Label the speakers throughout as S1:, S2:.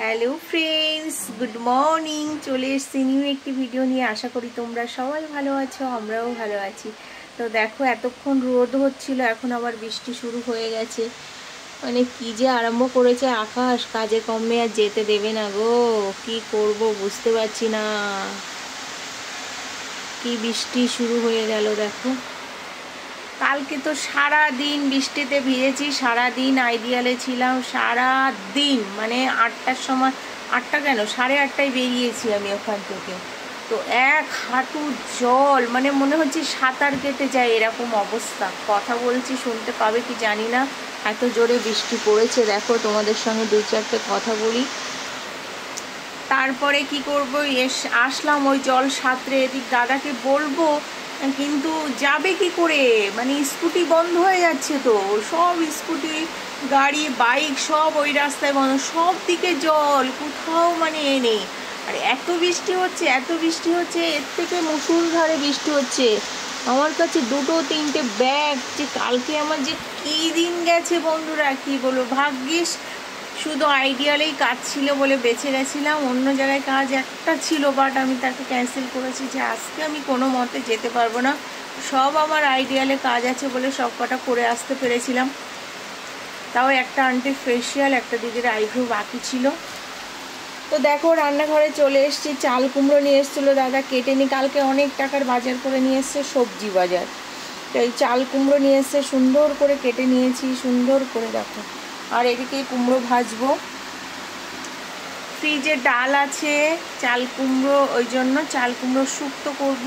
S1: Hello friends, good morning. চলে এসেছি new একটি ভিডিও নিয়ে। আশা করি তোমরা সবাই ভালো আছো, আমরাও ভালো আছি। তো দেখো, এতক্ষণ রোদ হচ্ছিল, এখন আবার বৃষ্টি শুরু হয়ে গেছে। মানে কি যে আরম্ভ করেছে আকাশ, কাজে কমে আর যেতে দেবে না গো। কি করব বুঝতে পারছি না। কি বৃষ্টি শুরু হয়ে গেল দেখো। কালকে তো সারা দিন বৃষ্টিতে ভিজেছি, সারা দিন আইডিয়ালে ছিলাম, সারা দিন মানে 8টার সময়, 8টা কেন 8:30টায় বেরিয়েছি আমি ওখান থেকে। তো এক হাঁটু জল, মানে মনে হচ্ছে সাঁতার কেটে যায় এরকম অবস্থা। কথা বলছি, শুনতে পাবে কি জানি না, এত জোরে বৃষ্টি পড়েছে। দেখো, তোমাদের সঙ্গে 2-4টে কথা বলি, তারপরে কি করব। আসলাম ওই জল সাঁতরে, এদিক দাদাকে বলবো, কিন্তু যাবে কি করে, মানে স্কুটি বন্ধ হয়ে যাচ্ছে। তো সব স্কুটি, গাড়ি, বাইক সব ওই রাস্তায় বন্ধ, সব দিকে জল, কোথাও মানে নেই। আর এত বৃষ্টি হচ্ছে, এত বৃষ্টি হচ্ছে, এর থেকে মুষলধারে বৃষ্টি হচ্ছে। আমার কাছে 2-3টে ব্যাগ, যে কালকে আমার যে কী দিন গেছে বন্ধুরা, কি বলবো। ভাগ্যিস শুধু আইডিয়ালেই কাজ ছিল বলে বেঁচে গেছিলাম। অন্য জায়গায় কাজ একটা ছিল, বাট আমি তাকে ক্যান্সেল করেছি, যে আজকে আমি কোনো মতে যেতে পারবো না। সব আমার আইডিয়ালে কাজ আছে বলে সব কটা করে আসতে পেরেছিলাম। তাও একটা আন্টির ফেসিয়াল, একটা দিদির আইব্রো বাকি ছিল। তো দেখো, রান্নাঘরে চলে এসেছি। চাল কুমড়ো নিয়ে এসেছিলো দাদা, কেটে নি। কালকে অনেক টাকার বাজার করে নিয়ে এসছে, সবজি বাজার। তো এই চাল কুমড়ো নিয়ে এসছে, সুন্দর করে কেটে নিয়েছি, সুন্দর করে দেখো। আর এদিকে কুমড়ো ভাজবো। ফ্রিজে ডাল আছে, চাল কুমড়ো, ওই জন্য চাল কুমড়ো শুক্তো করব।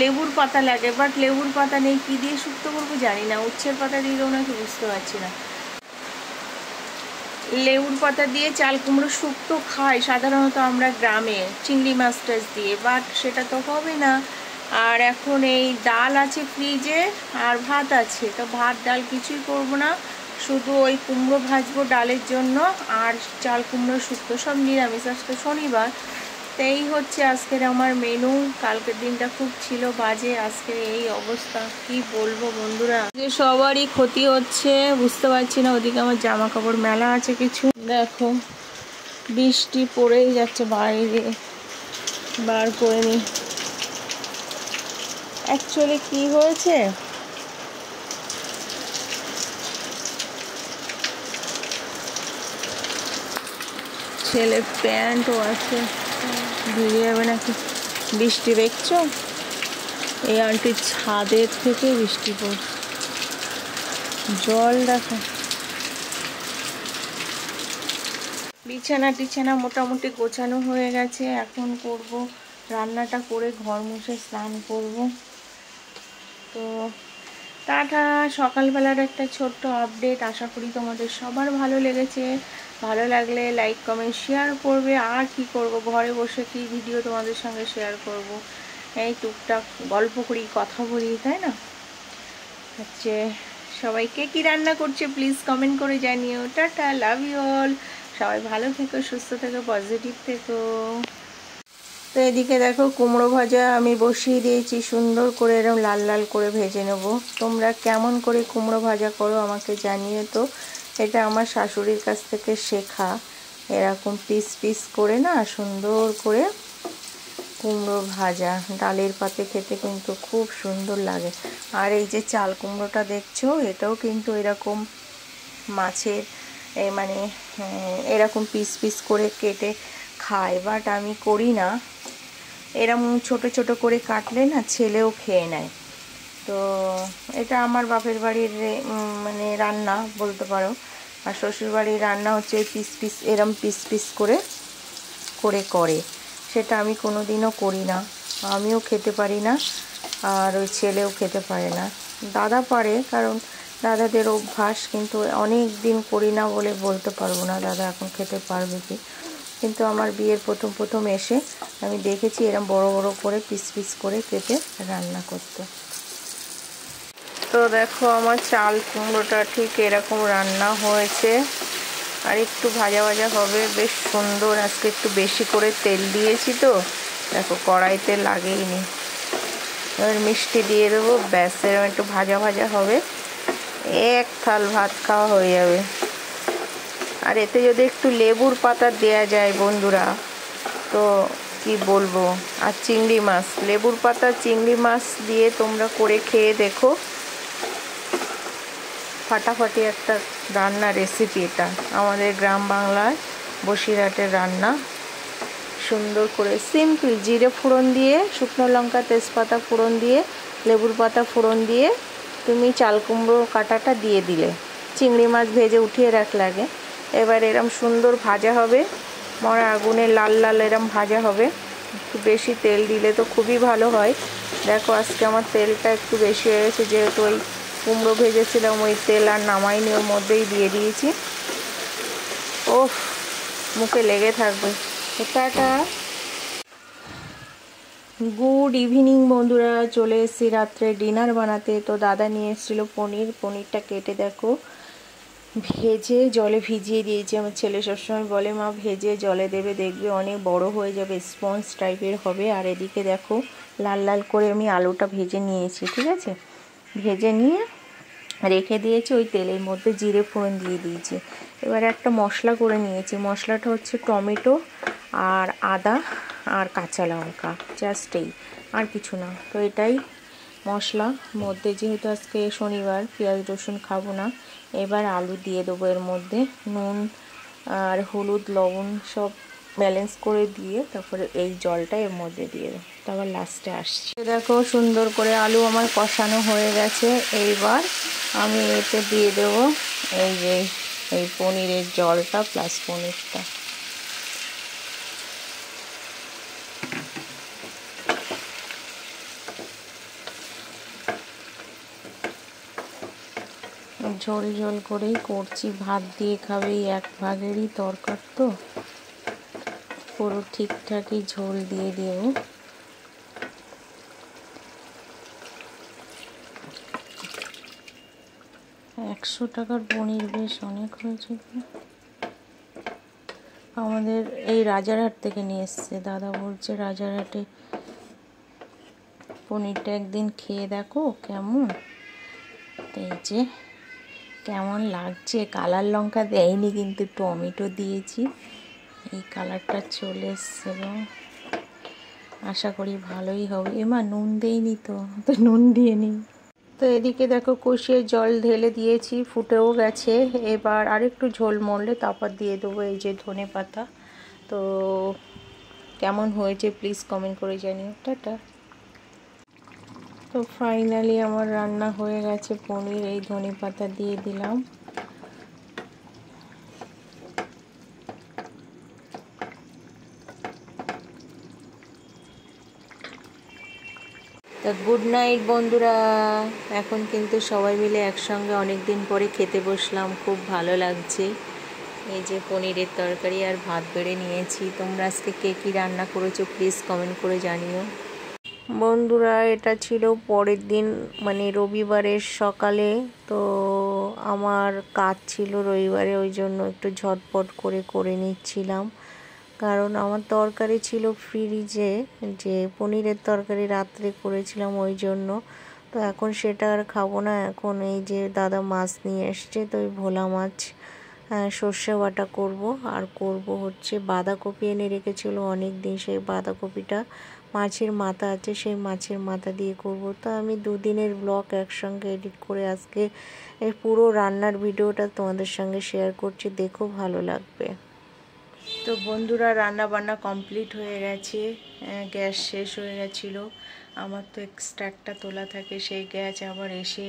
S1: লেবুর পাতা লাগে, বাট লেবুর পাতা নেই, কী দিয়ে শুক্তো করবো জানি না। উচ্ছের পাতা দিয়ে দেবো নাকি বুঝতে পারছি না। লেবুর পাতা দিয়ে চাল কুমড়ো শুক্তো খাই সাধারণত আমরা গ্রামে, চিংড়ি মাছ টাছ দিয়ে, বাট সেটা তো হবে না। আর এখন এই ডাল আছে ফ্রিজে, আর ভাত আছে। তো ভাত ডাল কিছুই করব না, শুধু ওই কুমড়ো ভাজবো ডালের জন্য, আর চাল কুমড়ো শুক্তো সব নিরামিষ। আজকে শনিবার। তো এই হচ্ছে আজকের আমার মেনু। কালকের দিনটা খুব ছিল বাজে, আজকে এই অবস্থা, কি বলবো বন্ধুরা। যে সবারই ক্ষতি হচ্ছে, বুঝতে পারছি না। ওদিকে আমার জামা কাপড় মেলা আছে কিছু, দেখো বৃষ্টি পড়েই যাচ্ছে, বাইরে বার করে নি। অ্যাকচুয়ালি কি হয়েছে, ছেলের প্যান্টও আছে, ভিজে যাবে নাকি। বৃষ্টি দেখছো, এই আন্টির ছাদের থেকে বৃষ্টি পড়ছে, জল দেখো। বিছানা টিছানা মোটামুটি গোছানো হয়ে গেছে। এখন করব রান্নাটা, করে ঘর মুছে স্নান করব। তো টাটা। সকালবেলার একটা ছোট্ট আপডেট, আশা করি তোমাদের সবার ভালো লেগেছে। ভালো লাগলে লাইক কমেন্ট শেয়ার করবে। আর কি করব, ঘরে বসে কি ভিডিও তোমাদের সঙ্গে শেয়ার করব, এই টুকটাক গল্প করি, কথা বলি, তাই না। হচ্ছে সবাইকে কি রান্না করছে প্লিজ কমেন্ট করে জানিও। Tata, love you all. সবাই ভালো থেকো, সুস্থ থেকো, পজিটিভ থেকো। তো এদিকে দেখো, কুমড়ো ভাজা আমি বসিয়ে দিয়েছি, সুন্দর করে এরকম লাল লাল করে ভেজে নেব। তোমরা কেমন করে কুমড়ো ভাজা করো আমাকে জানিয়ে। তো এটা আমার শাশুড়ির কাছ থেকে শেখা, এরকম পিস পিস করে না সুন্দর করে কুমড়ো ভাজা ডালের পাতে খেতে কিন্তু খুব সুন্দর লাগে। আর এই যে চাল কুমড়োটা দেখছো, এটাও কিন্তু এরকম মাছের মানে এরকম পিস পিস করে কেটে খায়, বাট আমি করি না। এরকম ছোট ছোট করে কাটলে না ছেলেও খেয়ে নেয়। তো এটা আমার বাপের বাড়ির মানে রান্না বলতে পারো। আর শ্বশুরবাড়ির রান্না হচ্ছে ওই পিস পিস, এরম পিস পিস করে করে সেটা আমি কোনো দিনও করি না, আমিও খেতে পারি না, আর ওই ছেলেও খেতে পারে না। দাদা পারে, কারণ দাদাদের অভ্যাস, কিন্তু অনেক দিন করি না বলে বলতে পারবো না দাদা এখন খেতে পারবে কি। কিন্তু আমার বিয়ের প্রথম এসে আমি দেখেছি এরকম বড় বড় করে পিস পিস করে কেটে রান্না করতে। তো দেখো, আমার চাল কুমড়োটা ঠিক এরকম রান্না হয়েছে, আর একটু ভাজা ভাজা হবে, বেশ সুন্দর। আজকে একটু বেশি করে তেল দিয়েছি, তো দেখো কড়াইতে লাগেইনি। এবার মিষ্টি দিয়ে দেবো, ব্যাস এরকম একটু ভাজা ভাজা হবে, এক থাল ভাত খাওয়া হয়ে যাবে। আর এতে যদি একটু লেবুর পাতা দেয়া যায় বন্ধুরা তো কি বলবো। আর চিংড়ি মাছ, লেবুর পাতা চিংড়ি মাছ দিয়ে তোমরা করে খেয়ে দেখো, ফাটাফাটি একটা রান্না রেসিপি। এটা আমাদের গ্রাম বাংলার বসিরহাটের রান্না। সুন্দর করে সিম্পল জিরে ফোড়ন দিয়ে, শুকনো লঙ্কা তেজপাতা ফোড়ন দিয়ে, লেবুর পাতা ফোড়ন দিয়ে তুমি চাল কুমড়ো কাটাটা দিয়ে দিলে, চিংড়ি মাছ ভেজে উঠিয়ে রাখলে আগে। এবার এরম সুন্দর ভাজা হবে, মরা আগুনে লাল লাল এরম ভাজা হবে। একটু বেশি তেল দিলে তো খুবই ভালো হয়। দেখো আজকে আমার তেলটা একটু বেশি হয়ে গেছে, যেহেতু ওই কুমড়ো ভেজেছিলাম ওই তেল আর নামাইনি, ওর মধ্যেই দিয়ে দিয়েছি। ওফ, মুখে লেগে থাকবে। টাটা, গুড ইভিনিং বন্ধুরা। চলে এসেছি রাত্রে ডিনার বানাতে। তো দাদা নিয়ে এসেছিলো পনিরটা কেটে দেখো ভেজে জলে ভিজিয়ে দিয়েছি। আমার ছেলে সবসময় বলে মা ভেজে জলে দেবে, দেখবে অনেক বড় হয়ে যাবে, স্পঞ্জ টাইপের হবে। আর এদিকে দেখো লাল লাল করে আমি আলুটা ভেজে নিয়েছি, ঠিক আছে। ভেজে নিয়ে রেখে দিয়েছি, ওই তেলের মধ্যে জিরে ফোড়ন দিয়ে দিয়েছি। এবার একটা মশলা করে নিয়েছি, মশলাটা হচ্ছে টমেটো আর আদা আর কাঁচা লঙ্কা, জাস্ট এই, আর কিছু না। তো এটাই মশলা মধ্যে, যেহেতু আজকে শনিবার পেঁয়াজ রসুন খাবো না। এবার আলু দিয়ে দেবো এর মধ্যে, নুন আর হলুদ লবণ সব ব্যালেন্স করে দিয়ে তারপরে এই জলটা এর মধ্যে দিয়ে দেবো। তারপর লাস্টে আসছি। দেখো সুন্দর করে আলু আমার কষানো হয়ে গেছে। এইবার আমি এতে দিয়ে দেবো এই যে এই পনিরের জলটা প্লাস পনিরটা। ঝোল ঝোল করেই করছি, ভাত দিয়ে খাবে, এক ভাগেরই তরকার তো পুরো ঠিকঠাকই ঝোল দিয়ে দেবো। 100 টাকার পনির বেশ অনেক হয়েছে। আমাদের এই রাজারহাট থেকে নিয়ে এসছে, দাদা বলছে রাজারহাটে পনিরটা একদিন খেয়ে দেখো কেমন। এই যে কেমন লাগছে, কালার লঙ্কা দেয়নি কিন্তু টমেটো দিয়েছি, এই কালারটা চলে এসছে। আশা করি ভালোই হবে। এমা নুন দেইনি তো, নুন দিয়ে নিই। তো এদিকে দেখো কষিয়ে জল ঢেলে দিয়েছি, ফুটেও গেছে। এবার আরেকটু ঝোল মরলে তারপর দিয়ে দেবো এই যে ধনে পাতা। তো কেমন হয়েছে প্লিজ কমেন্ট করে জানিও। টাটা। তো ফাইনালি আমার রান্না হয়ে গেছে পনির, এই ধনে পাতা দিয়ে দিলাম। তা গুড নাইট বন্ধুরা। এখন কিন্তু সবাই মিলে একসঙ্গে অনেক দিন পরে খেতে বসলাম, খুব ভালো লাগছে। এই যে পনিরের তরকারি আর ভাত বেড়ে নিয়েছি। তোমরা আজকে কে কী রান্না করেছো প্লিজ কমেন্ট করে জানিও বন্ধুরা। এটা ছিল পরের দিন, মানে রবিবারের সকালে। তো আমার কাজ ছিল রবিবারে, ওই জন্য একটু ঝটপট করে নিচ্ছিলাম। কারণ আমার তরকারি ছিল ফ্রিজে, যে পনিরের তরকারি রাত্রে করেছিলাম, ওই জন্য। তো এখন সেটা আর খাবো না। এখন এই যে দাদা মাছ নিয়ে এসছে, তো ওই ভোলা মাছ সর্ষে বাটা করব। আর করব হচ্ছে বাঁধাকপি এনে রেখেছিল অনেক দিন, সেই বাঁধাকপিটা মাছের মাথা আছে, সেই মাছের মাথা দিয়ে করব। তো আমি দুদিনের ব্লগ একসঙ্গে এডিট করে আজকে এই পুরো রান্নার ভিডিওটা তোমাদের সঙ্গে শেয়ার করছি, দেখো ভালো লাগবে। তো বন্ধুরা রান্না বান্না কমপ্লিট হয়ে গেছে। গ্যাস শেষ হয়ে গেছিলো আমার, তো এক্সট্রা একটা তোলা থাকে, সেই গ্যাস আবার এসে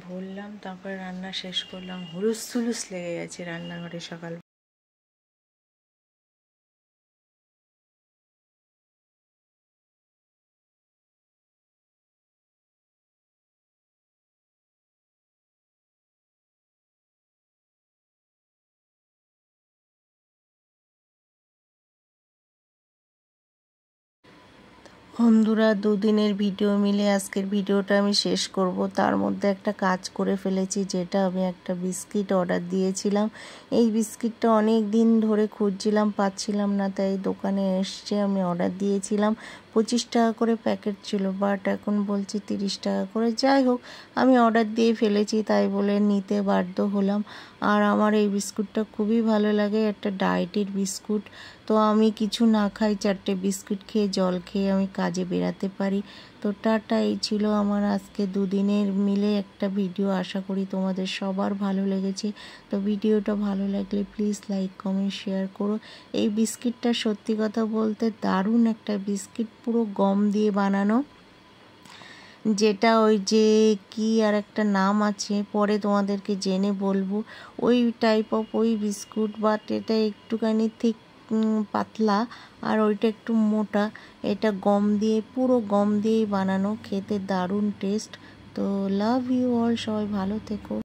S1: ভরলাম, তারপরে রান্না শেষ করলাম। হুলুস থুলুস লেগে গেছে রান্নাঘরে সকাল। বন্ধুরা, দুদিনের ভিডিও মিলে আজকের ভিডিওটা আমি শেষ করব। তার মধ্যে একটা কাজ করে ফেলেছি, যেটা আমি একটা বিস্কিট অর্ডার দিয়েছিলাম। এই বিস্কিটটা অনেক দিন ধরে খুঁজছিলাম, পাচ্ছিলাম না, তাই দোকানে এসছে। আমি অর্ডার দিয়েছিলাম, 25 টাকা করে প্যাকেট ছিল, বাট এখন বলছি 30 টাকা করে। যাই হোক, আমি অর্ডার দিয়ে ফেলেছি, তাই বলে নিতে বাধ্য হলাম। আর আমার এই বিস্কুটটা খুবই ভালো লাগে, একটা ডায়েটের বিস্কুট। তো আমি কিছু না খাই, 4টে বিস্কুট খেয়ে জল খেয়ে আমি কাজে বেরাতে পারি। তো টাটা, এই ছিল আমার আজকে দুদিনের মিলে একটা ভিডিও। আশা করি তোমাদের সবার ভালো লেগেছে। তো ভিডিওটা ভালো লাগলে প্লিজ লাইক কমেন্ট শেয়ার করো। এই বিস্কিটটা সত্যি কথা বলতে দারুণ একটা বিস্কিট, পুরো গম দিয়ে বানানো, যেটা ওই যে কি আর একটা নাম আছে, পরে তোমাদেরকে জেনে বলবো। ওই টাইপ অফ ওই বিস্কুট, বাট এটা একটুখানি ঠিক পাতলা, আর ওইটা একটু মোটা। এটা গম দিয়ে, পুরো গম দিয়েই বানানো, খেতে দারুণ টেস্ট। তো লাভ ইউ অল, সবাই ভালো থেকো।